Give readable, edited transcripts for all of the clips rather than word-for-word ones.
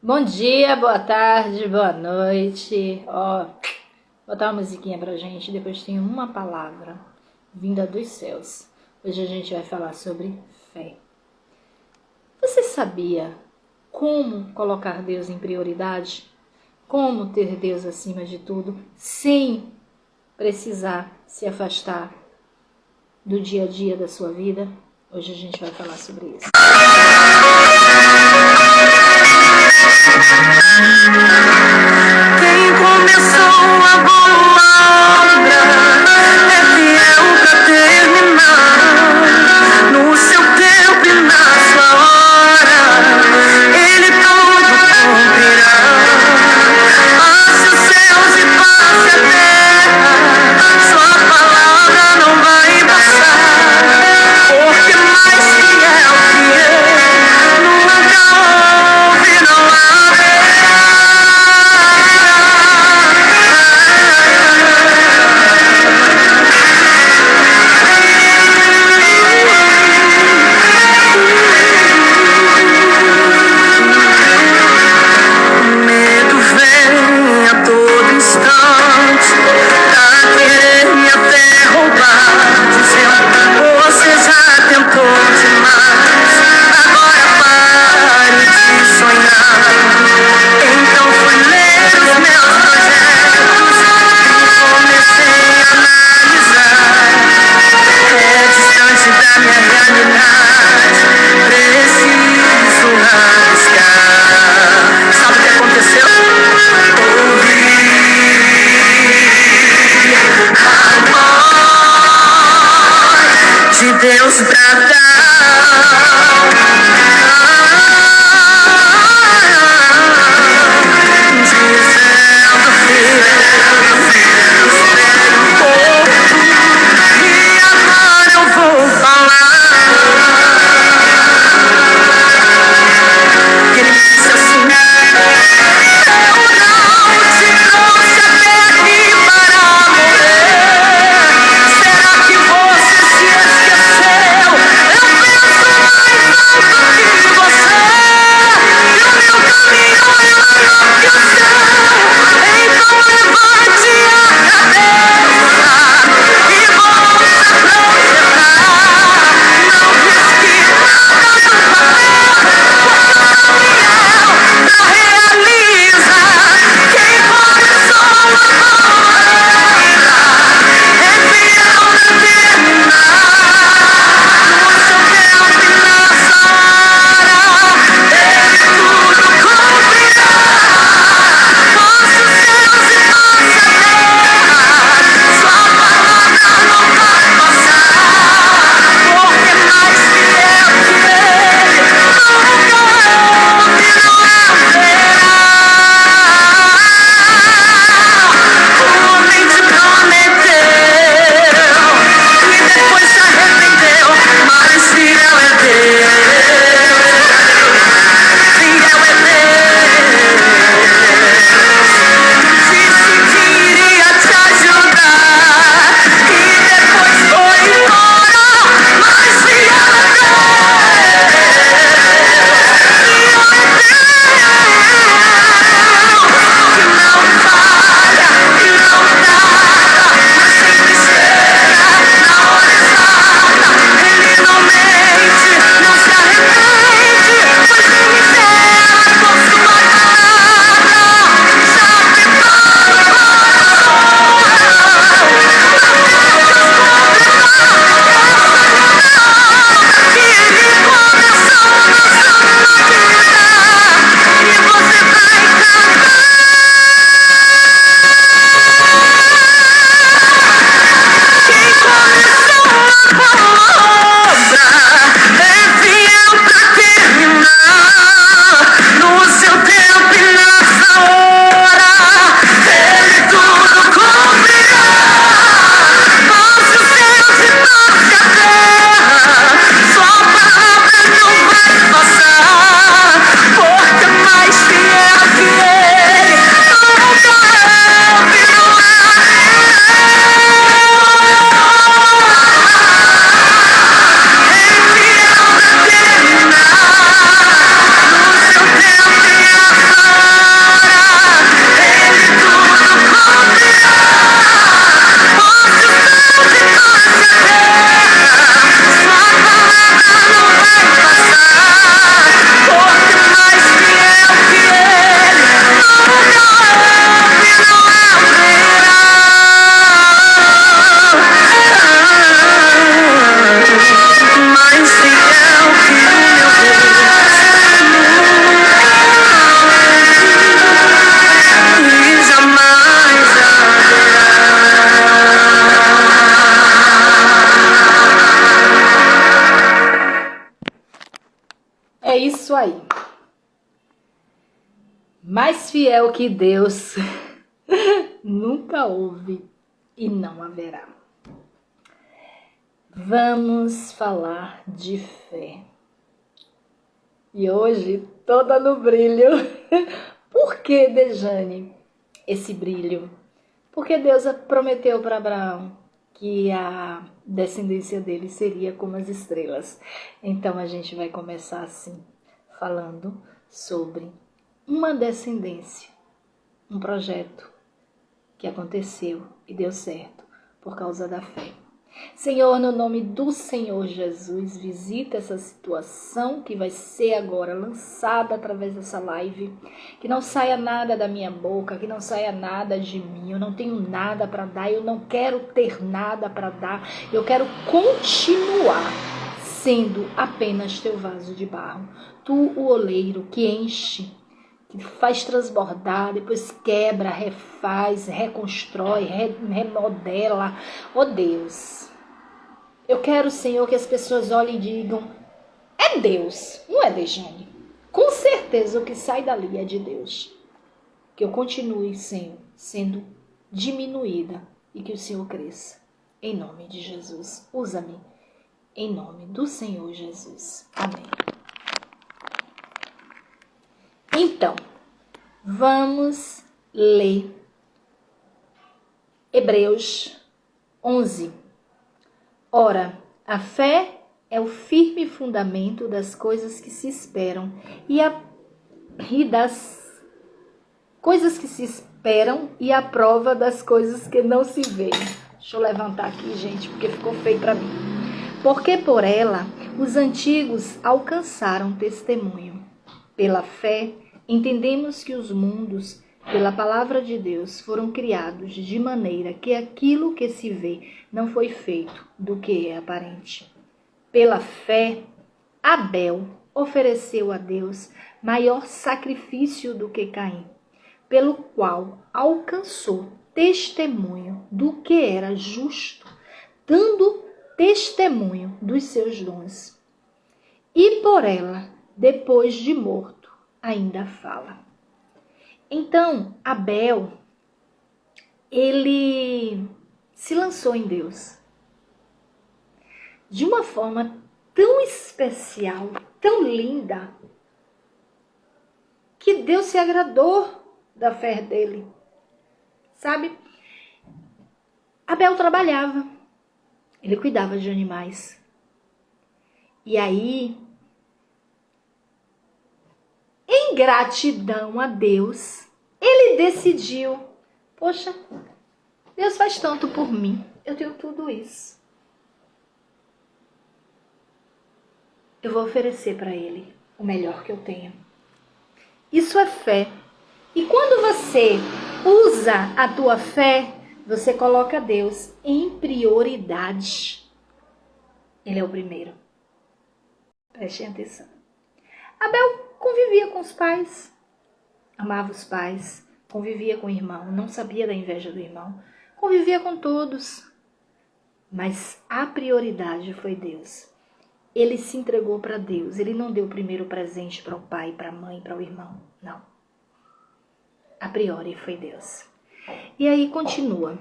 Bom dia, boa tarde, boa noite. Ó, vou botar uma musiquinha pra gente. Depois tem uma palavra vinda dos céus. Hoje a gente vai falar sobre fé. Você sabia como colocar Deus em prioridade? Como ter Deus acima de tudo, sem precisar se afastar do dia a dia da sua vida? Hoje a gente vai falar sobre isso. Quem começou a boa obra é fiel pra terminar. No seu tempo e na sua hora, Ele tudo cumprirá. Passe os céus e passe a terra, sua palavra não vai passar, porque mais fiel que É isso aí. Mais fiel que Deus nunca houve e não haverá. Vamos falar de fé. E hoje, toda no brilho. Por que, Dejane, esse brilho? Porque Deus prometeu para Abraão que a descendência dele seria como as estrelas. Então a gente vai começar assim, falando sobre uma descendência, um projeto que aconteceu e deu certo por causa da fé. Senhor, no nome do Senhor Jesus, visita essa situação que vai ser agora lançada através dessa live. Que não saia nada da minha boca, que não saia nada de mim. Eu não tenho nada para dar, eu não quero ter nada para dar. Eu quero continuar sendo apenas teu vaso de barro. Tu, o oleiro que enche, que faz transbordar, depois quebra, refaz, reconstrói, remodela. Oh Deus, eu quero, Senhor, que as pessoas olhem e digam, é Deus, não é Dejane. Com certeza o que sai dali é de Deus. Que eu continue, Senhor, sendo diminuída e que o Senhor cresça. Em nome de Jesus, usa-me. Em nome do Senhor Jesus. Amém. Então, vamos ler Hebreus 11. Ora, a fé é o firme fundamento das coisas que se esperam e das coisas que se esperam e a prova das coisas que não se veem. Deixa eu levantar aqui, gente, porque ficou feio para mim. Porque por ela os antigos alcançaram testemunho. Pela fé, entendemos que os mundos, pela palavra de Deus, foram criados de maneira que aquilo que se vê não foi feito do que é aparente. Pela fé, Abel ofereceu a Deus maior sacrifício do que Caim, pelo qual alcançou testemunho do que era justo, dando testemunho dos seus dons. E por ela, depois de morto, ainda fala. Então, Abel, ele se lançou em Deus de uma forma tão especial, tão linda, que Deus se agradou da fé dele. Sabe? Abel trabalhava, ele cuidava de animais. E aí, em gratidão a Deus, ele decidiu, poxa, Deus faz tanto por mim, eu tenho tudo isso. Eu vou oferecer para ele o melhor que eu tenho. Isso é fé. E quando você usa a tua fé, você coloca Deus em prioridade. Ele é o primeiro. Prestem atenção. Abel convivia com os pais, amava os pais, convivia com o irmão, não sabia da inveja do irmão, convivia com todos, mas a prioridade foi Deus. Ele se entregou para Deus, ele não deu o primeiro presente para o pai, para a mãe, para o irmão, não. A priori foi Deus. E aí continua,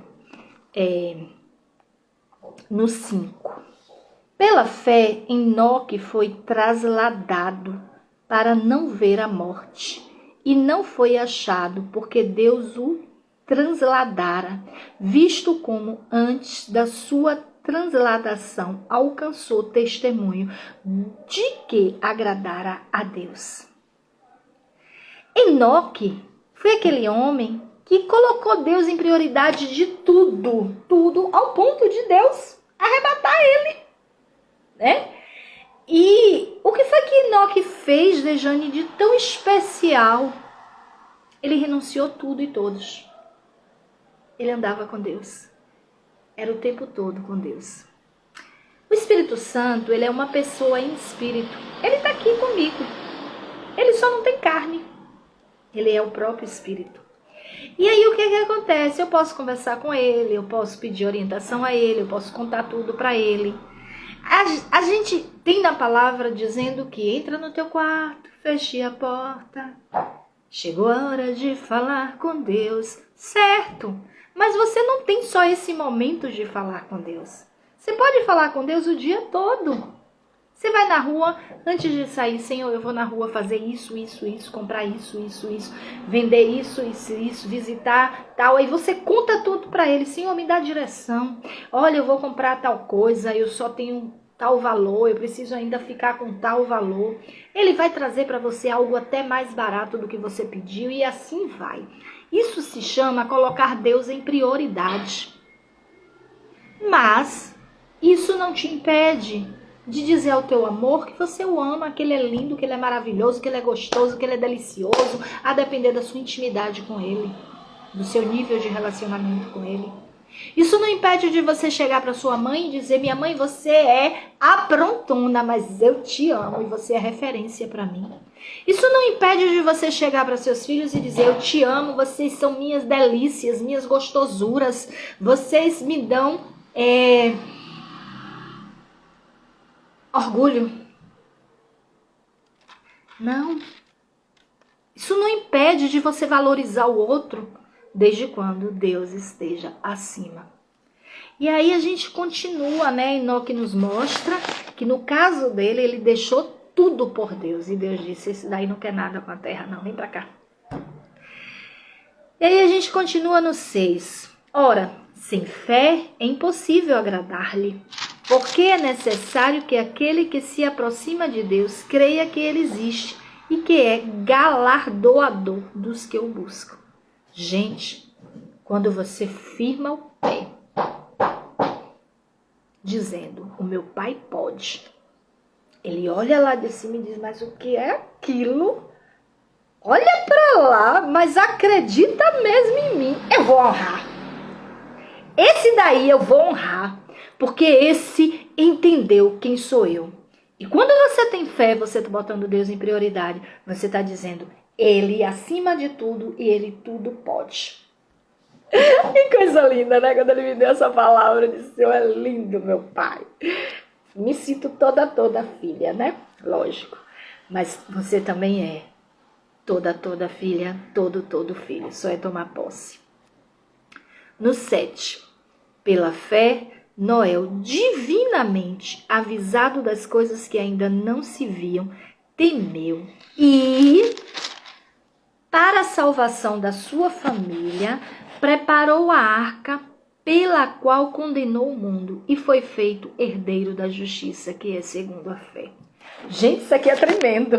no 5. Pela fé, Enoque foi trasladado para não ver a morte, e não foi achado, porque Deus o transladara, visto como antes da sua transladação alcançou testemunho de que agradara a Deus. Enoque foi aquele homem que colocou Deus em prioridade de tudo, ao ponto de Deus arrebatar ele, né? E o que foi que Enoque fez, Dejane, de tão especial? Ele renunciou tudo e todos. Ele andava com Deus. Era o tempo todo com Deus. O Espírito Santo, ele é uma pessoa em espírito. Ele está aqui comigo. Ele só não tem carne. Ele é o próprio Espírito. E aí o que acontece? Eu posso conversar com ele, eu posso pedir orientação a ele, eu posso contar tudo para ele. A gente tem na palavra dizendo que entra no teu quarto, feche a porta. Chegou a hora de falar com Deus, certo? Mas você não tem só esse momento de falar com Deus. Você pode falar com Deus o dia todo. Você vai na rua, antes de sair, Senhor, eu vou na rua fazer isso, comprar isso, vender isso, visitar, tal. Aí você conta tudo para ele. Senhor, me dá direção. Olha, eu vou comprar tal coisa, eu só tenho tal valor, eu preciso ainda ficar com tal valor. Ele vai trazer para você algo até mais barato do que você pediu e assim vai. Isso se chama colocar Deus em prioridade. Mas isso não te impede de dizer ao teu amor que você o ama, que ele é lindo, que ele é maravilhoso, que ele é gostoso, que ele é delicioso, a depender da sua intimidade com ele, do seu nível de relacionamento com ele. Isso não impede de você chegar para sua mãe e dizer: minha mãe, você é aprontona, mas eu te amo e você é referência para mim. Isso não impede de você chegar para seus filhos e dizer: eu te amo, vocês são minhas delícias, minhas gostosuras, vocês me dão orgulho. Não. Isso não impede de você valorizar o outro, desde quando Deus esteja acima. E aí a gente continua, né? Enoque nos mostra que no caso dele, ele deixou tudo por Deus. E Deus disse: esse daí não quer nada com a terra, não, vem pra cá. E aí a gente continua no 6. Ora, sem fé é impossível agradar-lhe, porque é necessário que aquele que se aproxima de Deus creia que ele existe e que é galardoador dos que o buscam. Gente, quando você firma o pé, dizendo: o meu pai pode, ele olha lá de cima e diz: mas o que é aquilo? Olha para lá, mas acredita mesmo em mim. Eu vou honrar. Esse daí eu vou honrar, porque esse entendeu quem sou eu. E quando você tem fé, você está botando Deus em prioridade. Você está dizendo: ele acima de tudo e ele tudo pode. Que coisa linda, né? Quando ele me deu essa palavra, eu disse: é lindo, meu pai. Me sinto toda filha, né? Lógico. Mas você também é toda filha, todo filho. Só é tomar posse. No 7. Pela fé, Noé, divinamente avisado das coisas que ainda não se viam, temeu e, para a salvação da sua família, preparou a arca pela qual condenou o mundo e foi feito herdeiro da justiça, que é segundo a fé. Gente, isso aqui é tremendo.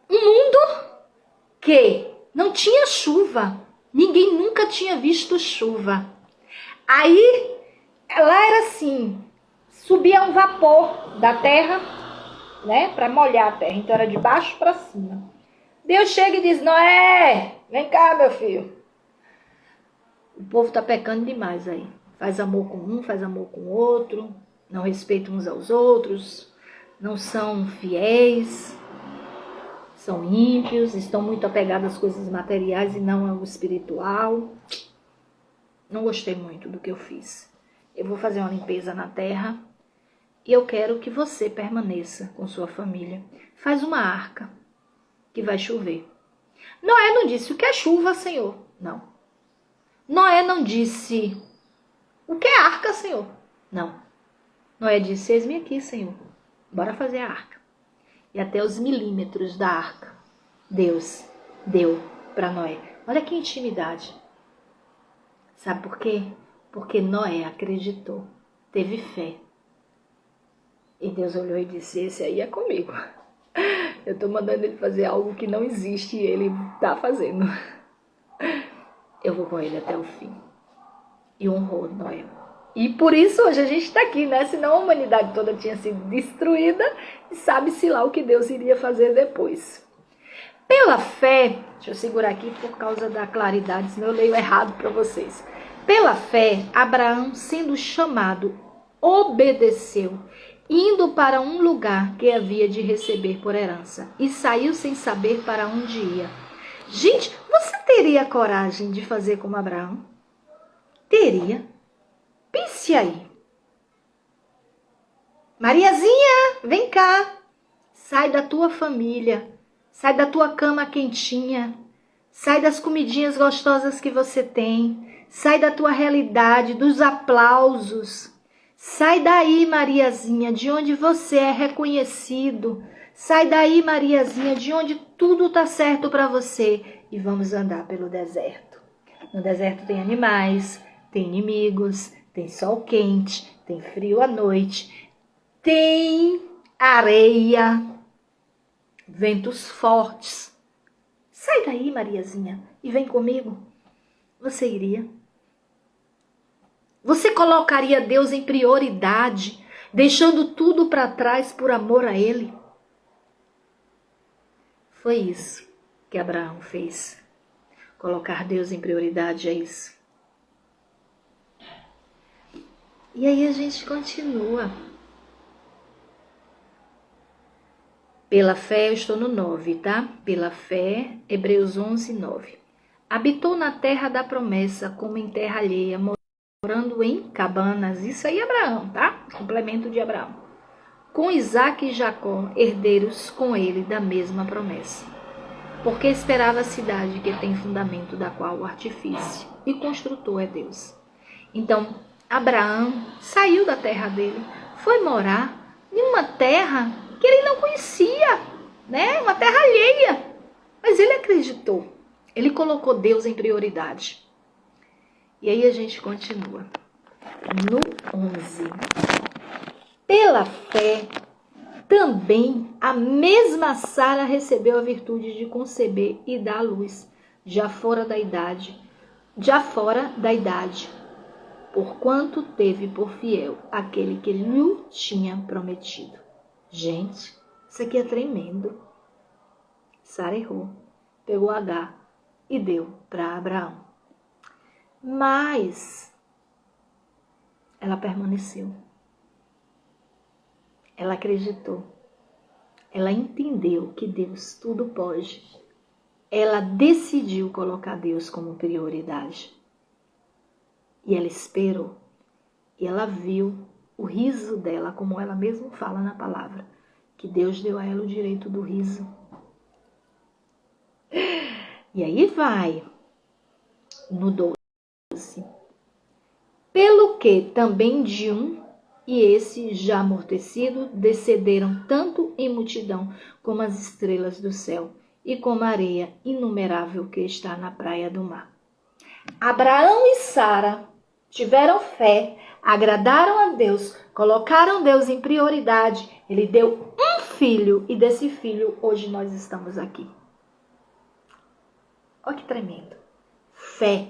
Um mundo que não tinha chuva. Ninguém nunca tinha visto chuva. Aí, lá era assim, subia um vapor da terra, né, para molhar a terra. Então era de baixo para cima. Deus chega e diz: Noé, vem cá, meu filho. O povo tá pecando demais aí. Faz amor com um, faz amor com o outro, não respeitam uns aos outros, não são fiéis, são ímpios, estão muito apegados às coisas materiais e não ao espiritual. Não gostei muito do que eu fiz. Eu vou fazer uma limpeza na terra e eu quero que você permaneça com sua família. Faz uma arca que vai chover. Noé não disse: o que é chuva, Senhor? Não. Noé não disse: o que é arca, Senhor? Não. Noé disse: eis-me aqui, Senhor. Bora fazer a arca. E até os milímetros da arca Deus deu para Noé. Olha que intimidade. Sabe por quê? Porque Noé acreditou, teve fé. E Deus olhou e disse: esse aí é comigo. Eu estou mandando ele fazer algo que não existe e ele está fazendo. Eu vou com ele até o fim. E honrou Noé. E por isso hoje a gente está aqui, né? Senão a humanidade toda tinha sido destruída e sabe-se lá o que Deus iria fazer depois. Pela fé, deixa eu segurar aqui por causa da claridade, senão eu leio errado para vocês. Pela fé, Abraão, sendo chamado, obedeceu, indo para um lugar que havia de receber por herança, e saiu sem saber para onde ia. Gente, você teria coragem de fazer como Abraão? Teria. Pense aí. Mariazinha, vem cá. Sai da tua família. Sai da tua cama quentinha. Sai das comidinhas gostosas que você tem. Sai da tua realidade, dos aplausos. Sai daí, Mariazinha, de onde você é reconhecido. Sai daí, Mariazinha, de onde tudo tá certo para você. E vamos andar pelo deserto. No deserto tem animais, tem inimigos, tem sol quente, tem frio à noite, tem areia, ventos fortes. Sai daí, Mariazinha, e vem comigo. Você iria? Você colocaria Deus em prioridade, deixando tudo para trás por amor a Ele? Foi isso que Abraão fez. Colocar Deus em prioridade é isso. E aí a gente continua. Pela fé, eu estou no 9, tá? Pela fé, Hebreus 11, 9. Habitou na terra da promessa, como em terra alheia, morando em cabanas. Isso aí é Abraão, tá? Complemento de Abraão. Com Isaque e Jacó, herdeiros com ele da mesma promessa. Porque esperava a cidade que tem fundamento, da qual o artifício e construtor é Deus. Então, Abraão saiu da terra dele, foi morar em uma terra que ele não conhecia, né? Uma terra alheia. Mas ele acreditou. Ele colocou Deus em prioridade. E aí a gente continua. No 11. Pela fé, também a mesma Sara recebeu a virtude de conceber e dar à luz, já fora da idade, porquanto teve por fiel aquele que lhe tinha prometido. Gente, isso aqui é tremendo. Sara errou, pegou H e deu para Abraão. Mas ela permaneceu. Ela acreditou. Ela entendeu que Deus tudo pode. Ela decidiu colocar Deus como prioridade. E ela esperou. E ela viu o riso dela, como ela mesma fala na palavra, que Deus deu a ela o direito do riso. E aí vai no 12. Pelo que também de um, e esse já amortecido, descenderam tanto em multidão como as estrelas do céu, e como a areia inumerável que está na praia do mar. Abraão e Sara tiveram fé, agradaram a Deus, colocaram Deus em prioridade. Ele deu um filho e desse filho hoje nós estamos aqui. Olha que tremendo. Fé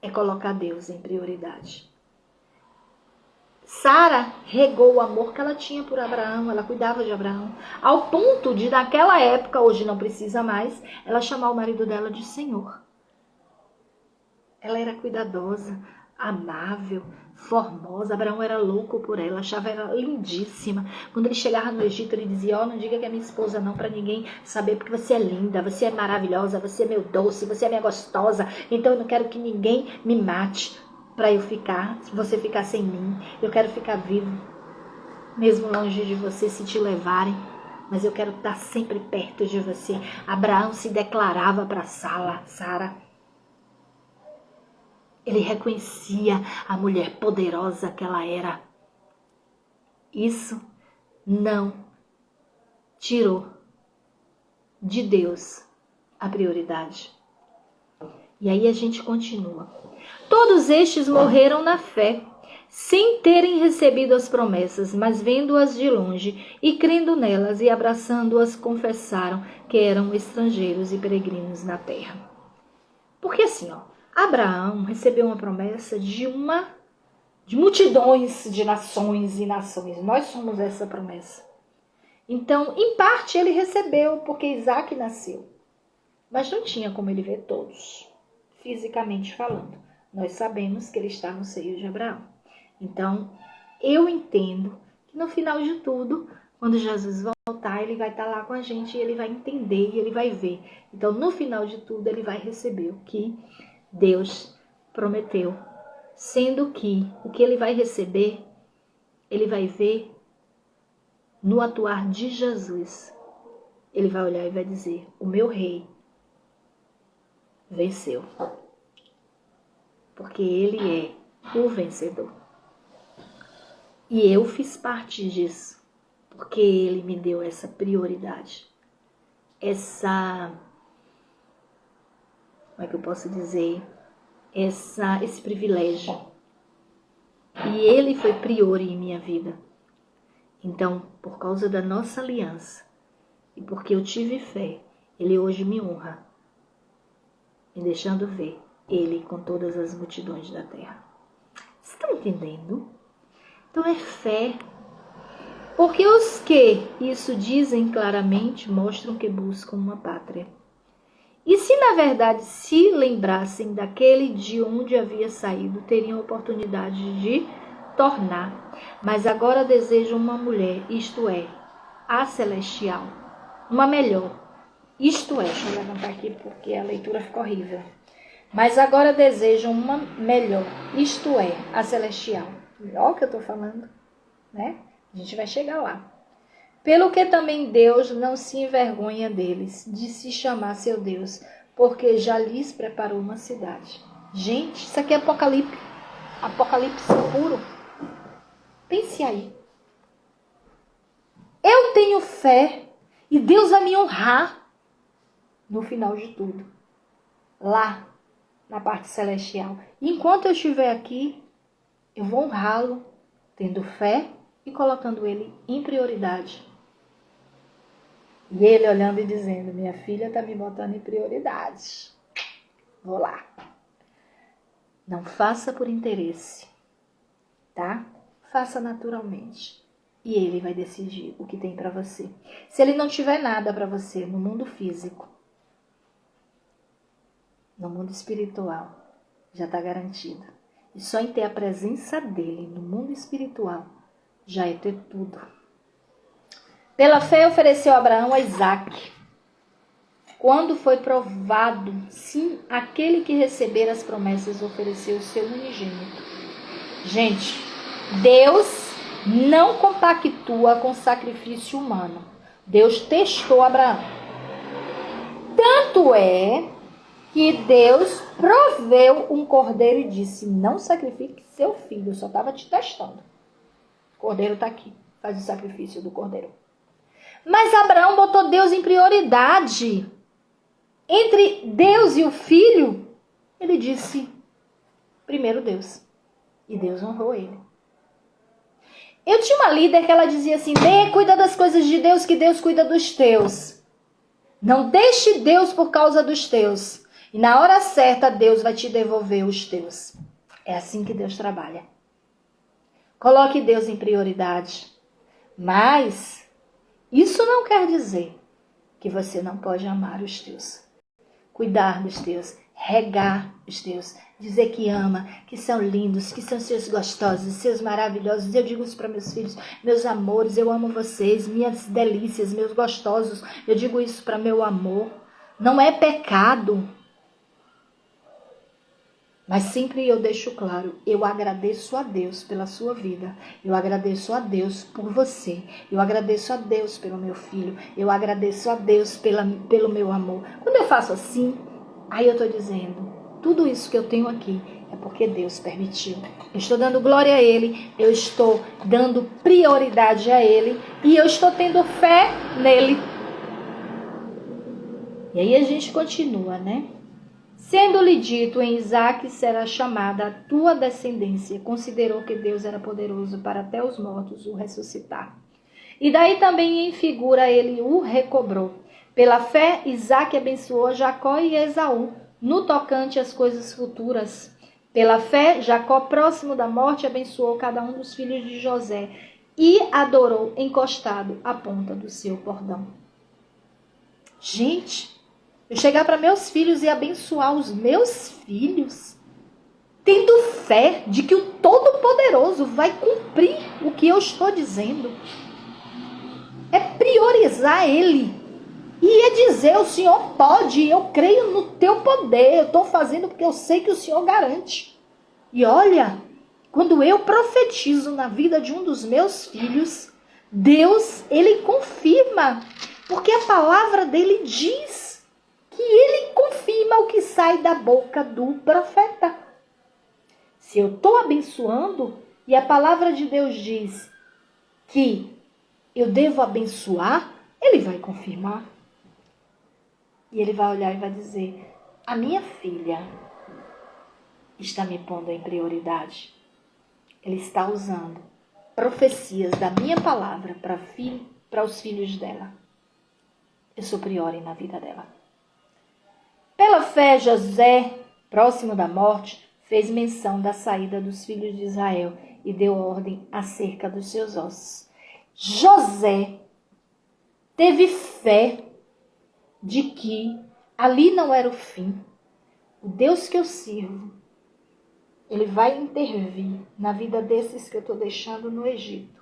é colocar Deus em prioridade. Sara regou o amor que ela tinha por Abraão, ela cuidava de Abraão, ao ponto de, naquela época, hoje não precisa mais, ela chamar o marido dela de Senhor. Ela era cuidadosa, amável, formosa. Abraão era louco por ela, achava ela lindíssima. Quando ele chegava no Egito, ele dizia: não diga que é minha esposa não, para ninguém saber, porque você é linda, você é maravilhosa, você é meu doce, você é minha gostosa, então eu não quero que ninguém me mate para eu ficar, se você ficar sem mim. Eu quero ficar vivo, mesmo longe de você, se te levarem, mas eu quero estar sempre perto de você. Abraão se declarava para Sara. Ele reconhecia a mulher poderosa que ela era. Isso não tirou de Deus a prioridade. E aí a gente continua. Todos estes morreram na fé, sem terem recebido as promessas, mas vendo-as de longe e crendo nelas e abraçando-as, confessaram que eram estrangeiros e peregrinos na terra. Porque assim, Abraão recebeu uma promessa de multidões de nações e nações. Nós somos essa promessa. Então, em parte ele recebeu porque Isaque nasceu. Mas não tinha como ele ver todos, fisicamente falando. Nós sabemos que ele está no seio de Abraão. Então, eu entendo que no final de tudo, quando Jesus voltar, ele vai estar lá com a gente e ele vai entender e ele vai ver. Então, no final de tudo, ele vai receber o que Deus prometeu. Sendo que o que ele vai receber, ele vai ver no atuar de Jesus, ele vai olhar e vai dizer: o meu rei venceu. Porque ele é o vencedor. E eu fiz parte disso. Porque ele me deu essa prioridade. Como é que eu posso dizer? Esse privilégio. E ele foi prior em minha vida. Então, por causa da nossa aliança, e porque eu tive fé, ele hoje me honra, me deixando ver ele com todas as multidões da terra. Vocês estão entendendo? Então é fé. Porque os que isso dizem claramente mostram que buscam uma pátria. E se na verdade se lembrassem daquele de onde havia saído, teriam oportunidade de tornar. Mas agora desejam uma mulher, isto é, a celestial. Uma melhor, isto é, deixa eu levantar aqui porque a leitura ficou horrível. Mas agora desejam uma melhor, isto é, a celestial. Olha o que eu estou falando, né? A gente vai chegar lá. Pelo que também Deus não se envergonha deles, de se chamar seu Deus, porque já lhes preparou uma cidade. Gente, isso aqui é Apocalipse puro. Pense aí. Eu tenho fé e Deus vai me honrar no final de tudo. Lá, na parte celestial. E enquanto eu estiver aqui, eu vou honrá-lo, tendo fé e colocando ele em prioridade. E ele olhando e dizendo: minha filha está me botando em prioridade. Vou lá. Não faça por interesse, tá? Faça naturalmente. E ele vai decidir o que tem para você. Se ele não tiver nada para você no mundo físico, no mundo espiritual, já está garantido. E só em ter a presença dele no mundo espiritual, já é ter tudo. Pela fé ofereceu Abraão a Isaque. Quando foi provado, sim, aquele que recebera as promessas ofereceu o seu unigênito. Gente, Deus não compactua com sacrifício humano. Deus testou Abraão. Tanto é que Deus proveu um cordeiro e disse: não sacrifique seu filho, eu só estava te testando. O cordeiro está aqui, faz o sacrifício do cordeiro. Mas Abraão botou Deus em prioridade. Entre Deus e o filho, ele disse: primeiro Deus. E Deus honrou ele. Eu tinha uma líder que ela dizia assim: cuida das coisas de Deus, que Deus cuida dos teus. Não deixe Deus por causa dos teus. E na hora certa, Deus vai te devolver os teus. É assim que Deus trabalha. Coloque Deus em prioridade. Mas isso não quer dizer que você não pode amar os teus. Cuidar dos teus. Regar os teus. Dizer que ama, que são lindos, que são seus gostosos, seus maravilhosos. Eu digo isso para meus filhos: meus amores, eu amo vocês, minhas delícias, meus gostosos. Eu digo isso para meu amor. Não é pecado. Mas sempre eu deixo claro: eu agradeço a Deus pela sua vida. Eu agradeço a Deus por você. Eu agradeço a Deus pelo meu filho. Eu agradeço a Deus pelo meu amor. Quando eu faço assim, aí eu estou dizendo: tudo isso que eu tenho aqui é porque Deus permitiu. Eu estou dando glória a Ele. Eu estou dando prioridade a Ele. E eu estou tendo fé nele. E aí a gente continua, né? Sendo-lhe dito: em Isaque será chamada a tua descendência. Considerou que Deus era poderoso para até os mortos o ressuscitar. E daí também em figura ele o recobrou. Pela fé, Isaque abençoou Jacó e Esaú, no tocante às coisas futuras. Pela fé, Jacó, próximo da morte, abençoou cada um dos filhos de José e adorou encostado à ponta do seu cordão. Gente, eu chegar para meus filhos e abençoar os meus filhos, tendo fé de que o Todo-Poderoso vai cumprir o que eu estou dizendo. É priorizar Ele. E é dizer: o Senhor pode, eu creio no teu poder, eu estou fazendo porque eu sei que o Senhor garante. E olha, quando eu profetizo na vida de um dos meus filhos, Deus, ele confirma, porque a palavra dele diz que ele confirma o que sai da boca do profeta. Se eu estou abençoando e a palavra de Deus diz que eu devo abençoar, ele vai confirmar. E ele vai olhar e vai dizer: a minha filha está me pondo em prioridade. Ele está usando profecias da minha palavra para os filhos dela. Eu sou priori na vida dela. Pela fé, José, próximo da morte, fez menção da saída dos filhos de Israel e deu ordem acerca dos seus ossos. José teve fé de que ali não era o fim. O Deus que eu sirvo, ele vai intervir na vida desses que eu estou deixando no Egito.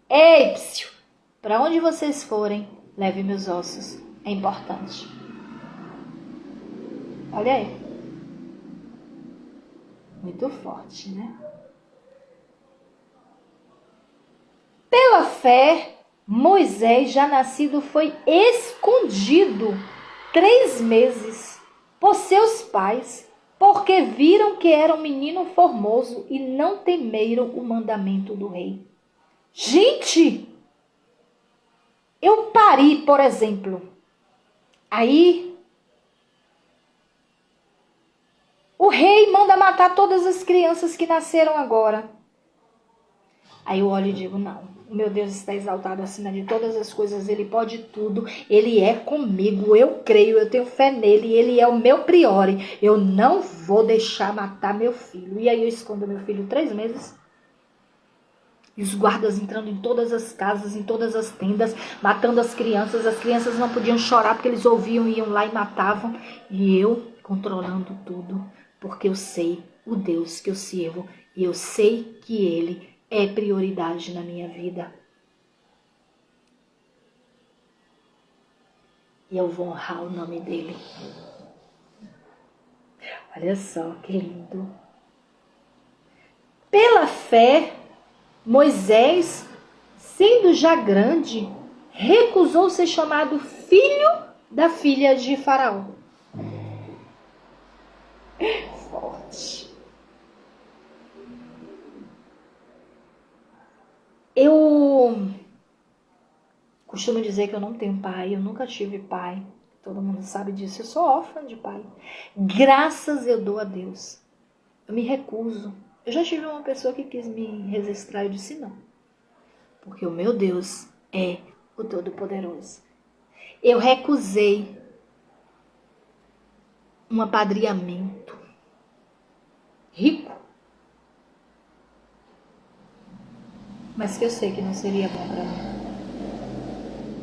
Ei, psiu, para onde vocês forem, leve meus ossos. É importante. Olha aí. Muito forte, né? Pela fé, Moisés, já nascido, foi escondido 3 meses por seus pais, porque viram que era um menino formoso e não temeram o mandamento do rei. Gente, eu pari, por exemplo. Aí, o rei manda matar todas as crianças que nasceram agora. Aí eu olho e digo: não, o meu Deus está exaltado acima de todas as coisas, ele pode tudo, ele é comigo, eu creio, eu tenho fé nele, ele é o meu priori, eu não vou deixar matar meu filho. E aí eu escondo meu filho 3 meses. E os guardas entrando em todas as casas, em todas as tendas, matando as crianças não podiam chorar porque eles ouviam, iam lá e matavam. E eu controlando tudo, porque eu sei o Deus que eu sirvo e eu sei que ele é prioridade na minha vida. E eu vou honrar o nome dele. Olha só que lindo. Pela fé, Moisés, sendo já grande, recusou ser chamado filho da filha de Faraó. Forte. Eu costumo dizer que eu não tenho pai, eu nunca tive pai. Todo mundo sabe disso, eu sou órfã de pai. Graças eu dou a Deus. Eu me recuso. Eu já tive uma pessoa que quis me registrar, eu disse não. Porque o meu Deus é o Todo-Poderoso. Eu recusei um apadrinhamento rico, mas que eu sei que não seria bom para mim.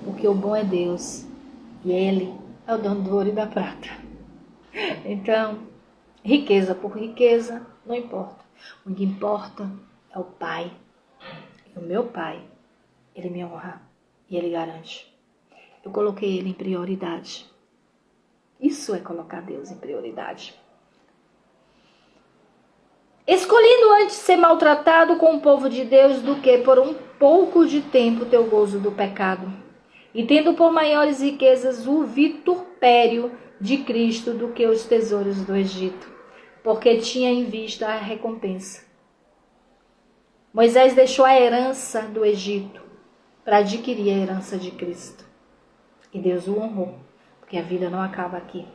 Porque o bom é Deus e Ele é o dono do ouro e da prata. Então, riqueza por riqueza, não importa. O que importa é o Pai. E o meu Pai, Ele me honra e Ele garante. Eu coloquei Ele em prioridade. Isso é colocar Deus em prioridade. Escolhendo antes ser maltratado com o povo de Deus do que por um pouco de tempo ter o gozo do pecado. E tendo por maiores riquezas o vitupério de Cristo do que os tesouros do Egito, porque tinha em vista a recompensa. Moisés deixou a herança do Egito para adquirir a herança de Cristo. E Deus o honrou, porque a vida não acaba aqui.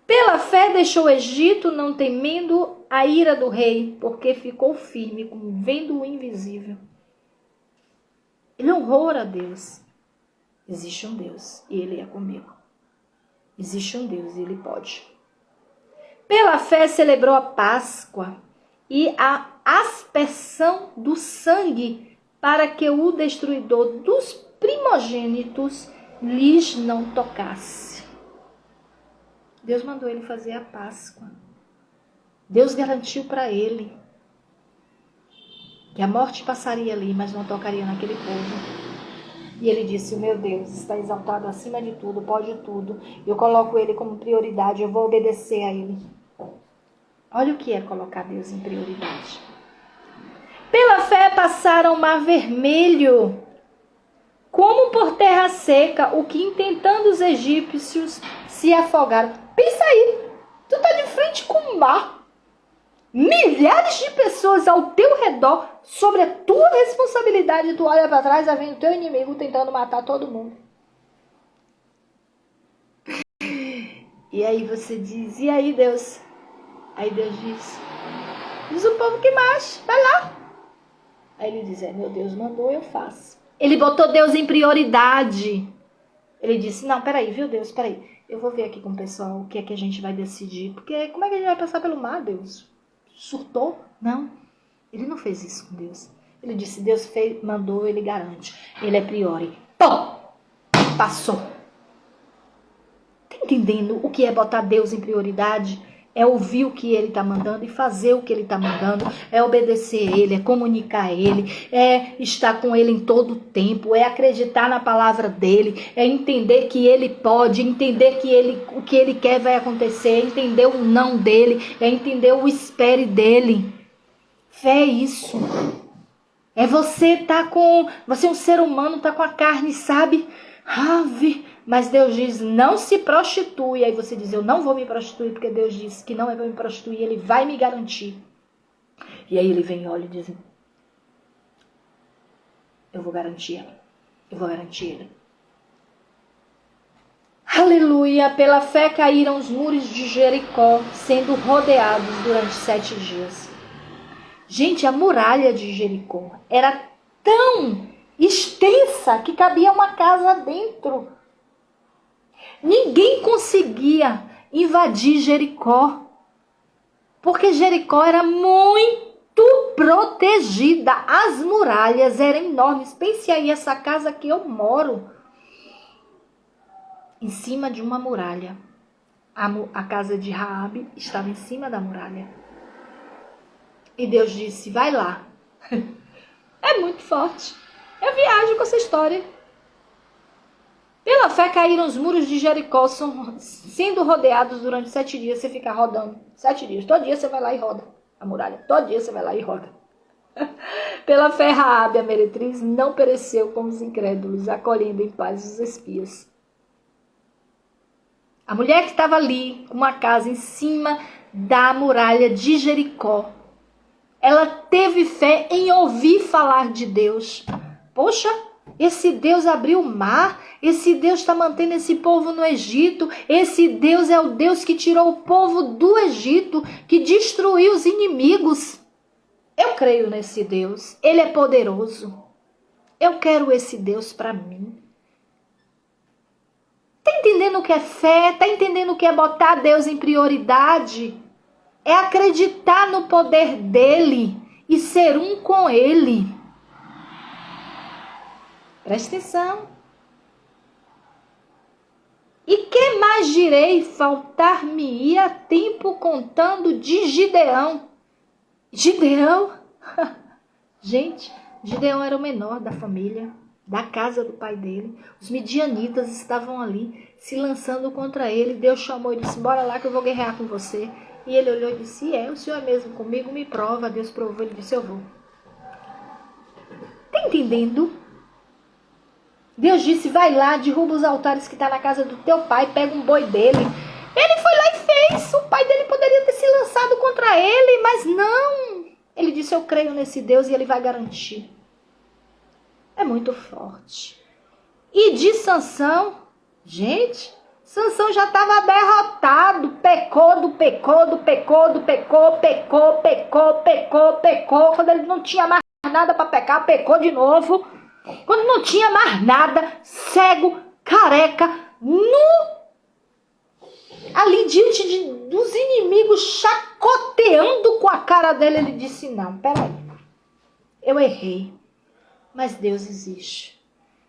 Pela fé deixou o Egito, não temendo a ira do rei, porque ficou firme, como vendo o invisível. Ele honrou a Deus. Existe um Deus e Ele é comigo. Existe um Deus e Ele pode. Pela fé celebrou a Páscoa e a aspersão do sangue, para que o destruidor dos primogênitos lhes não tocasse. Deus mandou ele fazer a Páscoa. Deus garantiu para ele que a morte passaria ali, mas não tocaria naquele povo. E ele disse: o meu Deus está exaltado acima de tudo, pode tudo. Eu coloco ele como prioridade, eu vou obedecer a ele. Olha o que é colocar Deus em prioridade. Pela fé passaram o mar vermelho, como por terra seca, o que intentando os egípcios se afogaram. Pensa aí, tu tá de frente com o mar. Milhares de pessoas ao teu redor, sobre a tua responsabilidade, tu olha para trás, vem o teu inimigo tentando matar todo mundo. E aí você diz, e aí Deus? Aí Deus diz o povo que mais, vai lá. Aí ele diz, meu Deus mandou, eu faço. Ele botou Deus em prioridade. Ele disse, não, peraí, viu Deus, peraí. Eu vou ver aqui com o pessoal o que é que a gente vai decidir. Porque como é que a gente vai passar pelo mar, Deus? Surtou? Não. Ele não fez isso com Deus. Ele disse, Deus fez, mandou, ele garante. Ele é priori. Pô! Passou. Tá entendendo o que é botar Deus em prioridade? É ouvir o que ele está mandando e fazer o que ele está mandando. É obedecer a ele, é comunicar a ele, é estar com ele em todo o tempo, é acreditar na palavra dele, é entender que ele pode, entender que o que ele quer vai acontecer, é entender o não dele, é entender o espere dele. Fé é isso. É você você é um ser humano, tá com a carne, sabe? Ave. Mas Deus diz, não se prostitui. Aí você diz, eu não vou me prostituir, porque Deus disse que não é para me prostituir, ele vai me garantir. E aí ele vem e olha e diz, eu vou garantir ela. Eu vou garantir ele. Aleluia! Pela fé caíram os muros de Jericó, sendo rodeados durante 7 dias. Gente, a muralha de Jericó era tão extensa que cabia uma casa dentro. Ninguém conseguia invadir Jericó, porque Jericó era muito protegida. As muralhas eram enormes. Pense aí, essa casa que eu moro, em cima de uma muralha. A casa de Raabe estava em cima da muralha. E Deus disse, vai lá. É muito forte. Eu viajo com essa história. Pela fé caíram os muros de Jericó, sendo rodeados durante 7 dias. Você fica rodando 7 dias. Todo dia você vai lá e roda a muralha. Todo dia você vai lá e roda. Pela fé, Raabe, a meretriz, não pereceu como os incrédulos, acolhendo em paz os espias. A mulher que estava ali, com uma casa em cima da muralha de Jericó, ela teve fé em ouvir falar de Deus. Poxa, esse Deus abriu o mar, esse Deus está mantendo esse povo no Egito, esse Deus é o Deus que tirou o povo do Egito, que destruiu os inimigos. Eu creio nesse Deus, ele é poderoso. Eu quero esse Deus para mim. Tá entendendo o que é fé? Tá entendendo o que é botar Deus em prioridade? É acreditar no poder dele e ser um com ele. Presta atenção. E que mais direi? Faltar-me-ia tempo contando de Gideão. Gideão? Gente, Gideão era o menor da família, da casa do pai dele. Os midianitas estavam ali se lançando contra ele. Deus chamou e disse, bora lá que eu vou guerrear com você. E ele olhou e disse, o senhor é mesmo comigo? Me prova. Deus provou, ele disse, eu vou. Tá entendendo? Deus disse, vai lá, derruba os altares que está na casa do teu pai, pega um boi dele. Ele foi lá e fez. O pai dele poderia ter se lançado contra ele, mas não. Ele disse, eu creio nesse Deus e ele vai garantir. É muito forte. E de Sansão, gente, Sansão já estava derrotado. Pecou. Quando ele não tinha mais nada para pecar, pecou de novo. Quando não tinha mais nada, cego, careca, nu, ali diante dos inimigos, chacoteando com a cara dele, ele disse, não, peraí, eu errei, mas Deus existe.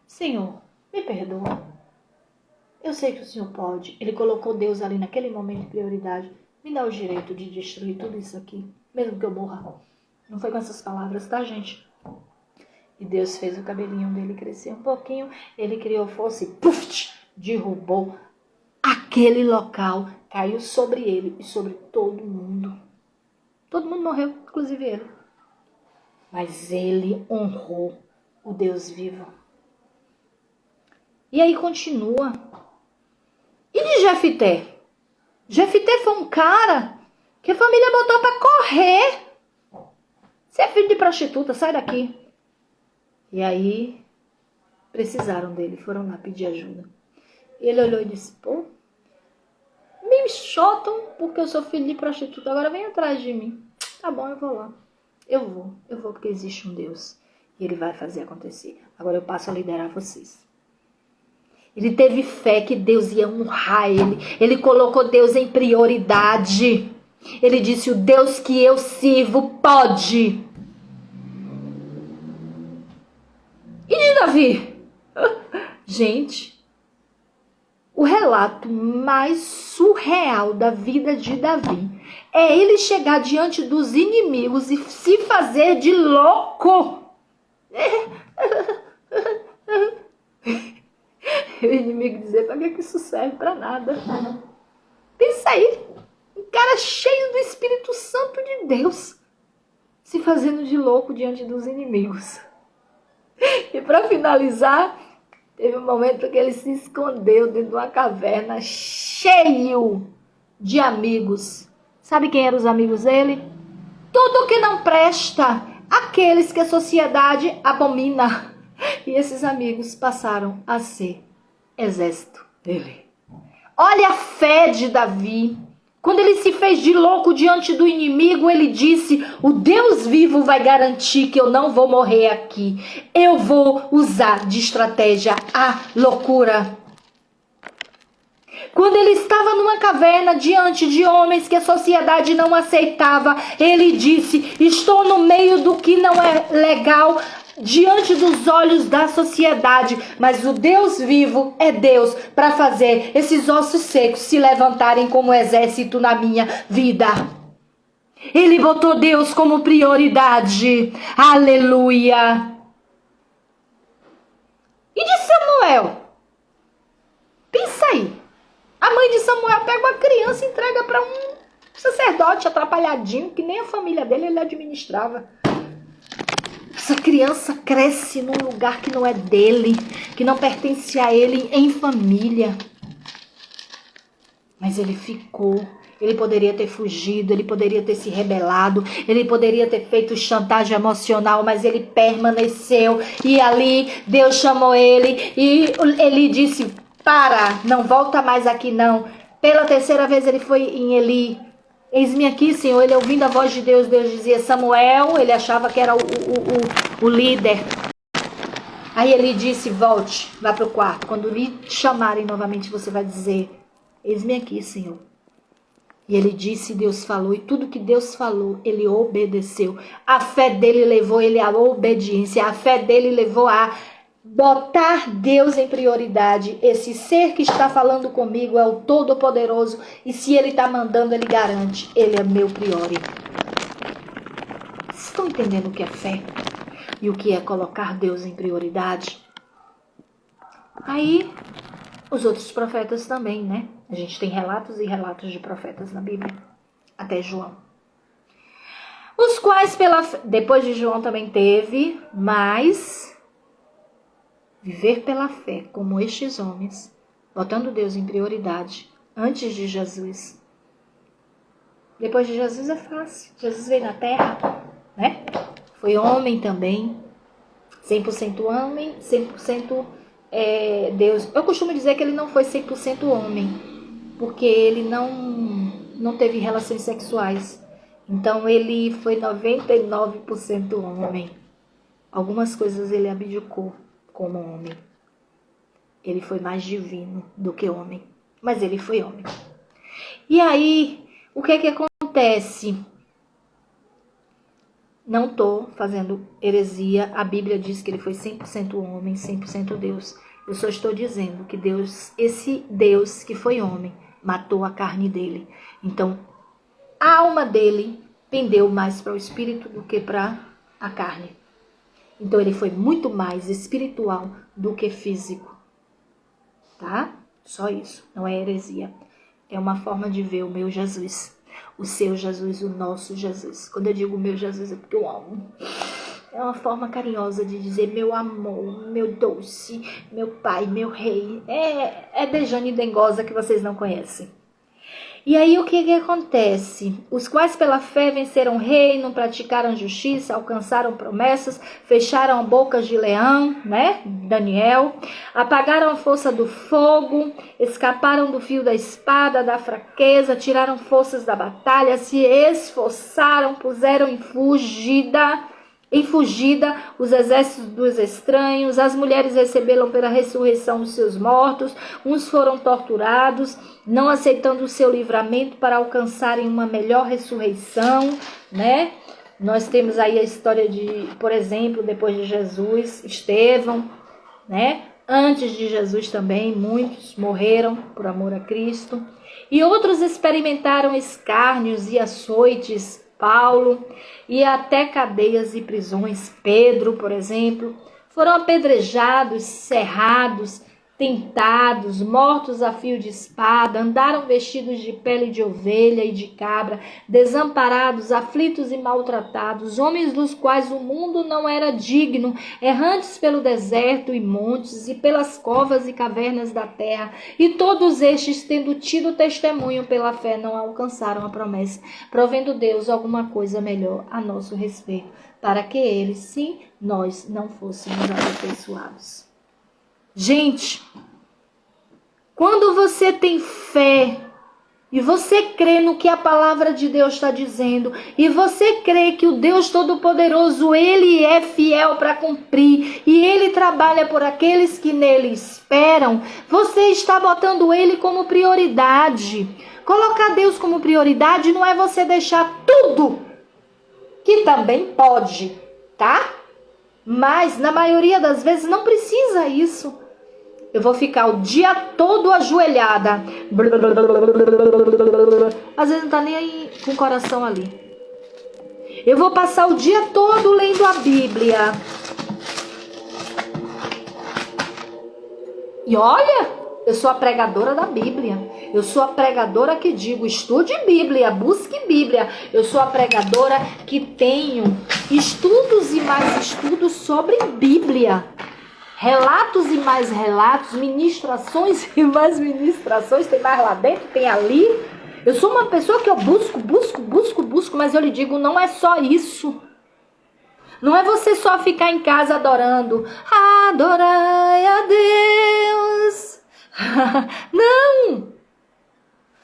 Senhor, me perdoa. Eu sei que o Senhor pode. Ele colocou Deus ali naquele momento de prioridade. Me dá o direito de destruir tudo isso aqui, mesmo que eu morra. Não foi com essas palavras, tá, gente? E Deus fez o cabelinho dele crescer um pouquinho. Ele criou força e puf, derrubou aquele local. Caiu sobre ele e sobre todo mundo. Todo mundo morreu, inclusive ele. mas ele honrou o Deus vivo. E aí continua. E de Jefité? Jefité foi um cara que a família botou para correr. Você é filho de prostituta, sai daqui. E aí precisaram dele, foram lá pedir ajuda. Ele olhou e disse, pô, me enxotam porque eu sou filho de prostituta, agora vem atrás de mim. Tá bom, eu vou lá. Eu vou porque existe um Deus. E ele vai fazer acontecer. Agora eu passo a liderar vocês. Ele teve fé que Deus ia honrar ele. Ele colocou Deus em prioridade. Ele disse, o Deus que eu sirvo pode. E de Davi? Gente, o relato mais surreal da vida de Davi é ele chegar diante dos inimigos e se fazer de louco. O inimigo dizer, para que isso serve? Para nada. Pensa aí, um cara cheio do Espírito Santo de Deus, se fazendo de louco diante dos inimigos. E para finalizar, teve um momento que ele se escondeu dentro de uma caverna cheio de amigos. Sabe quem eram os amigos dele? Tudo que não presta, aqueles que a sociedade abomina. E esses amigos passaram a ser exército dele. Olha a fé de Davi. Quando ele se fez de louco diante do inimigo, ele disse, o Deus vivo vai garantir que eu não vou morrer aqui. Eu vou usar de estratégia a loucura. Quando ele estava numa caverna diante de homens que a sociedade não aceitava, ele disse, estou no meio do que não é legal, diante dos olhos da sociedade, mas o Deus vivo é Deus para fazer esses ossos secos se levantarem como exército na minha vida. Ele botou Deus como prioridade. Aleluia. E de Samuel? Pensa aí. A mãe de Samuel pega uma criança e entrega para um sacerdote atrapalhadinho que nem a família dele ele administrava. Essa criança cresce num lugar que não é dele, que não pertence a ele em família. Mas ele ficou. Ele poderia ter fugido, ele poderia ter se rebelado, ele poderia ter feito chantagem emocional, mas ele permaneceu. E ali Deus chamou ele e ele disse, para, não volta mais aqui não. Pela terceira vez ele foi em Eli. Eis-me aqui, Senhor. Ele ouvindo a voz de Deus, Deus dizia Samuel, ele achava que era o líder. Aí ele disse, volte, vá para o quarto. Quando lhe chamarem novamente, você vai dizer, eis-me aqui, Senhor. E ele disse, Deus falou, e tudo que Deus falou, ele obedeceu. A fé dele levou ele à obediência, a fé dele levou a botar Deus em prioridade. Esse ser que está falando comigo é o Todo-Poderoso, e se ele está mandando, ele garante, ele é meu priori. Vocês estão entendendo o que é fé? E o que é colocar Deus em prioridade? Aí, os outros profetas também, né? A gente tem relatos e relatos de profetas na Bíblia, até João. Os quais, depois de João também teve, mas viver pela fé, como estes homens, botando Deus em prioridade, antes de Jesus. Depois de Jesus é fácil. Jesus veio na terra, né? Foi homem também, 100% homem, 100% Deus. Eu costumo dizer que ele não foi 100% homem, porque ele não teve relações sexuais. Então ele foi 99% homem. Algumas coisas ele abdicou como homem. Ele foi mais divino do que homem, mas ele foi homem. E aí, o que é que acontece? Não estou fazendo heresia. A Bíblia diz que ele foi 100% homem, 100% Deus. Eu só estou dizendo que Deus, esse Deus que foi homem, matou a carne dele. Então, a alma dele pendeu mais para o espírito do que para a carne. Então, ele foi muito mais espiritual do que físico. Tá? Só isso. Não é heresia. É uma forma de ver o meu Jesus. O seu Jesus, o nosso Jesus. Quando eu digo o meu Jesus é porque eu amo. É uma forma carinhosa de dizer meu amor, meu doce, meu pai, meu rei. É Dejane Dengosa que vocês não conhecem. E aí o que acontece? Os quais pela fé venceram o reino, praticaram justiça, alcançaram promessas, fecharam bocas de leão, né? Daniel, apagaram a força do fogo, escaparam do fio da espada, da fraqueza, tiraram forças da batalha, se esforçaram, puseram em fugida os exércitos dos estranhos, as mulheres receberam pela ressurreição os seus mortos, uns foram torturados, não aceitando o seu livramento para alcançarem uma melhor ressurreição, né? Nós temos aí a história de, por exemplo, depois de Jesus, Estevão, né? Antes de Jesus também, muitos morreram por amor a Cristo. E outros experimentaram escárnios e açoites, Paulo, e até cadeias e prisões. Pedro, por exemplo, foram apedrejados, cerrados, tentados, mortos a fio de espada, andaram vestidos de pele de ovelha e de cabra, desamparados, aflitos e maltratados, homens dos quais o mundo não era digno, errantes pelo deserto e montes, e pelas covas e cavernas da terra, e todos estes, tendo tido testemunho pela fé, não alcançaram a promessa, provendo Deus alguma coisa melhor a nosso respeito, para que eles, sim, nós não fôssemos aperfeiçoados. Gente, quando você tem fé e você crê no que a palavra de Deus está dizendo, e você crê que o Deus Todo-Poderoso, Ele é fiel para cumprir, e Ele trabalha por aqueles que nele esperam, você está botando Ele como prioridade. Colocar Deus como prioridade não é você deixar tudo, que também pode, tá? Mas na maioria das vezes não precisa isso. Eu vou ficar o dia todo ajoelhada. Às vezes não tá nem aí com o coração ali. Eu vou passar o dia todo lendo a Bíblia. E olha, eu sou a pregadora da Bíblia. Eu sou a pregadora que digo, estude Bíblia, busque Bíblia. Eu sou a pregadora que tenho estudos e mais estudos sobre Bíblia. Relatos e mais relatos, ministrações e mais ministrações, tem mais lá dentro, tem ali. Eu sou uma pessoa que eu busco, mas eu lhe digo, não é só isso. Não é você só ficar em casa adorando. Adorai a Deus. Não!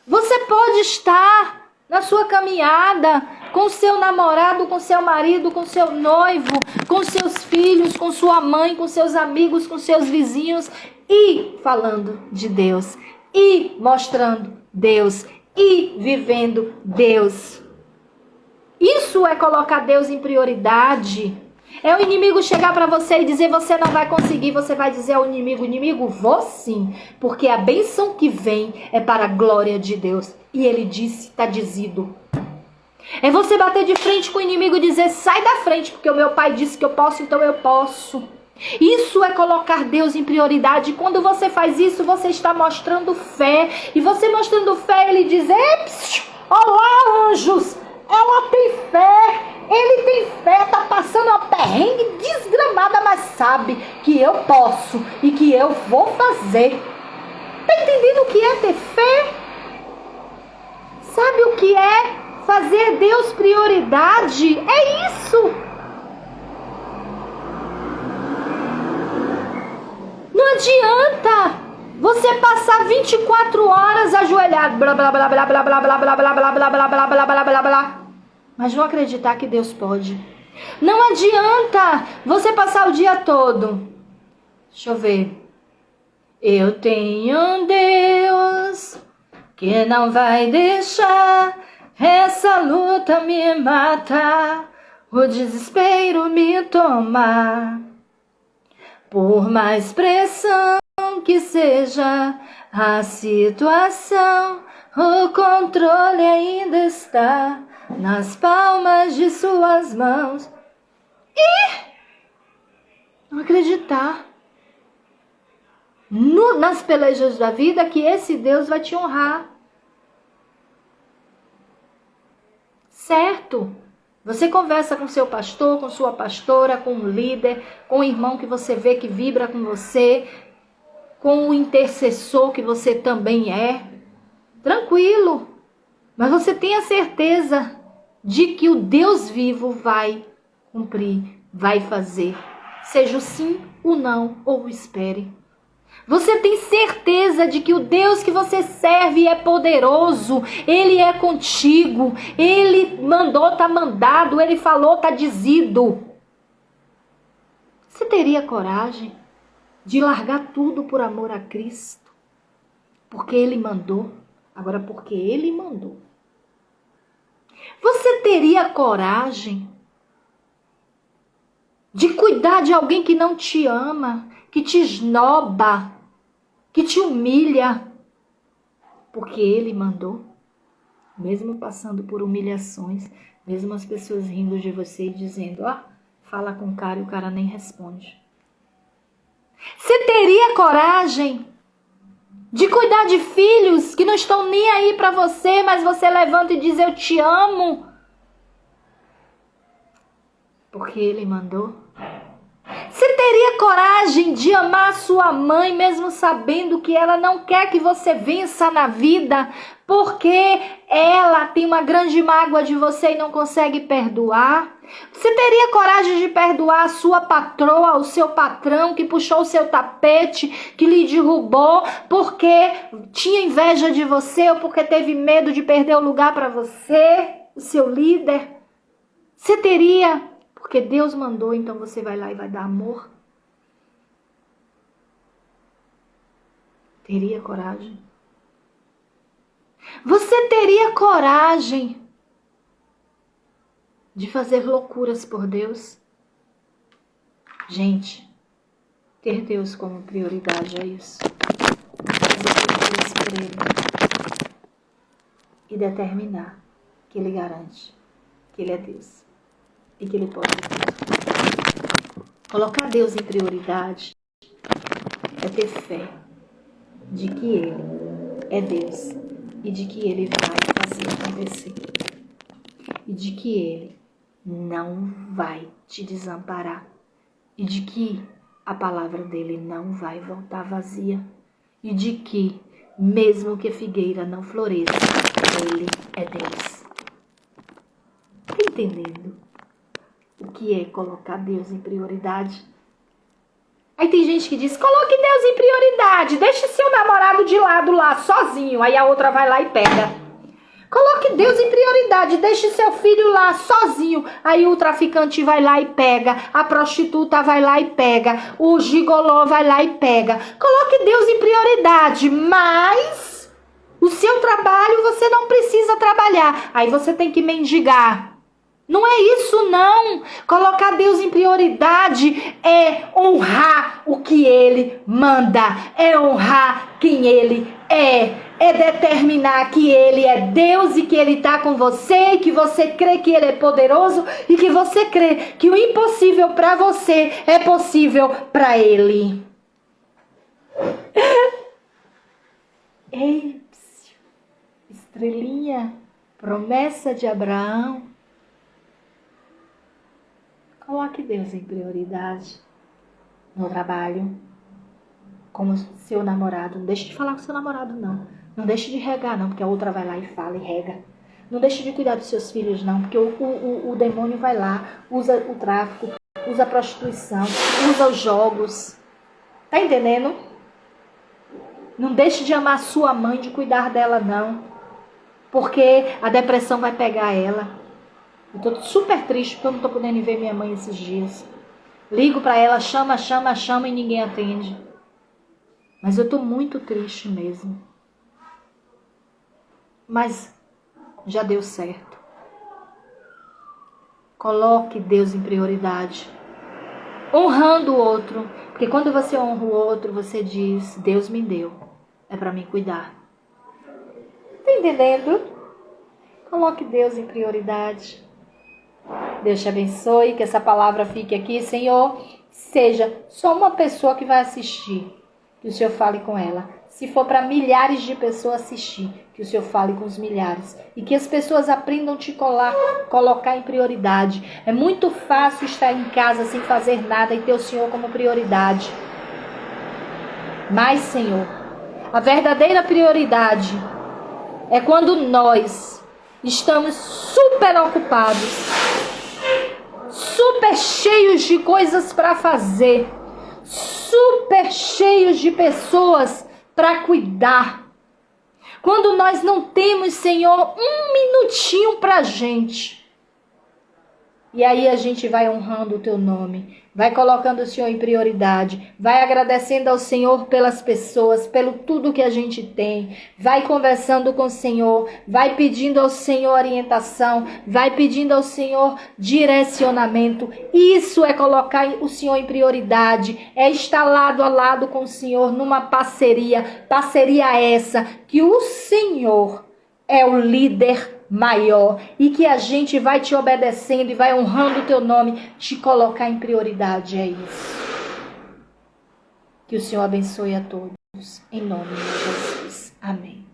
Você pode estar na sua caminhada com seu namorado, com seu marido, com seu noivo, com seus filhos, com sua mãe, com seus amigos, com seus vizinhos e falando de Deus, e mostrando Deus, e vivendo Deus. Isso é colocar Deus em prioridade. É o inimigo chegar para você e dizer, você não vai conseguir, você vai dizer ao inimigo, vou sim, porque a bênção que vem é para a glória de Deus. E ele disse, está dizido. É você bater de frente com o inimigo e dizer, sai da frente, porque o meu pai disse que eu posso, então eu posso. Isso é colocar Deus em prioridade. E quando você faz isso, você está mostrando fé. E você mostrando fé, ele diz, olá anjos, ela tem fé, ele tem fé, tá passando uma perrengue desgramada, mas sabe que eu posso e que eu vou fazer. Tá entendendo o que é ter fé? Sabe o que é fazer Deus prioridade? É isso. Não adianta você passar 24 horas ajoelhado, blá blá blá blá blá blá blá blá blá blá blá blá blá blá blá blá blá, mas não acreditar que Deus pode. Não adianta você passar o dia todo. Deixa eu ver. Eu tenho um Deus que não vai deixar essa luta me matar, o desespero me tomar. Por mais pressão que seja a situação, o controle ainda está nas palmas de suas mãos. E não acreditar nas pelejas da vida que esse Deus vai te honrar. Certo? Você conversa com seu pastor, com sua pastora, com um líder, com o irmão que você vê que vibra com você, com o intercessor que você também é. Tranquilo. Mas você tenha certeza de que o Deus vivo vai cumprir, vai fazer. Seja o sim, o não ou o espere. Você tem certeza de que o Deus que você serve é poderoso, Ele é contigo, Ele mandou, tá mandado, Ele falou, tá dizido. Você teria coragem de largar tudo por amor a Cristo? Porque Ele mandou, agora porque Ele mandou. Você teria coragem de cuidar de alguém que não te ama, que te esnoba, que te humilha, porque Ele mandou? Mesmo passando por humilhações, mesmo as pessoas rindo de você e dizendo, fala com o cara e o cara nem responde. Você teria coragem de cuidar de filhos que não estão nem aí para você, mas você levanta e diz, eu te amo, porque Ele mandou? Você teria coragem de amar sua mãe, mesmo sabendo que ela não quer que você vença na vida, porque ela tem uma grande mágoa de você e não consegue perdoar? Você teria coragem de perdoar a sua patroa, o seu patrão que puxou o seu tapete, que lhe derrubou porque tinha inveja de você ou porque teve medo de perder o lugar para você, o seu líder? Você teria? Porque Deus mandou, então você vai lá e vai dar amor? Teria coragem? Você teria coragem de fazer loucuras por Deus? Gente, ter Deus como prioridade é isso. Fazer Deus por Ele. E determinar que Ele garante que Ele é Deus. E que Ele pode tudo. Colocar Deus em prioridade é ter fé de que Ele é Deus e de que Ele vai fazer acontecer. E de que Ele não vai te desamparar. E de que a palavra dele não vai voltar vazia. E de que, mesmo que a figueira não floresça, Ele é Deus. Tá entendendo o que é colocar Deus em prioridade? Aí tem gente que diz, coloque Deus em prioridade, deixe seu namorado de lado lá, sozinho. Aí a outra vai lá e pega. Coloque Deus em prioridade, deixe seu filho lá, sozinho. Aí o traficante vai lá e pega, a prostituta vai lá e pega, o gigolô vai lá e pega. Coloque Deus em prioridade, mas o seu trabalho você não precisa trabalhar. Aí você tem que mendigar. Não é isso não. Colocar Deus em prioridade é honrar o que Ele manda. É honrar quem Ele é. É determinar que Ele é Deus e que Ele está com você. E que você crê que Ele é poderoso. E que você crê que o impossível para você é possível para Ele. Ei, estrelinha, promessa de Abraão. Coloque Deus em prioridade no trabalho, como seu namorado. Não deixe de falar com seu namorado, não. Não deixe de regar, não, porque a outra vai lá e fala e rega. Não deixe de cuidar dos seus filhos, não, porque o demônio vai lá, usa o tráfico, usa a prostituição, usa os jogos. Tá entendendo? Não deixe de amar sua mãe, de cuidar dela, não, porque a depressão vai pegar ela. Eu tô super triste porque eu não tô podendo ver minha mãe esses dias. Ligo pra ela, chama e ninguém atende. Mas eu tô muito triste mesmo. Mas já deu certo. Coloque Deus em prioridade. Honrando o outro. Porque quando você honra o outro, você diz, Deus me deu. É pra me cuidar. Tá entendendo? Coloque Deus em prioridade. Deus te abençoe, que essa palavra fique aqui, Senhor, seja só uma pessoa que vai assistir, que o Senhor fale com ela. Se for para milhares de pessoas assistir, que o Senhor fale com os milhares. E que as pessoas aprendam a te colocar em prioridade. É muito fácil estar em casa sem fazer nada e ter o Senhor como prioridade. Mas, Senhor, a verdadeira prioridade é quando nós estamos super ocupados, super cheios de coisas para fazer, super cheios de pessoas para cuidar. Quando nós não temos, Senhor, um minutinho para a gente. E aí a gente vai honrando o Teu nome, vai colocando o Senhor em prioridade, vai agradecendo ao Senhor pelas pessoas, pelo tudo que a gente tem, vai conversando com o Senhor, vai pedindo ao Senhor orientação, vai pedindo ao Senhor direcionamento. Isso é colocar o Senhor em prioridade, é estar lado a lado com o Senhor numa parceria essa que o Senhor é o líder maior e que a gente vai te obedecendo e vai honrando o teu nome, te colocar em prioridade, é isso. Que o Senhor abençoe a todos, em nome de Jesus. Amém.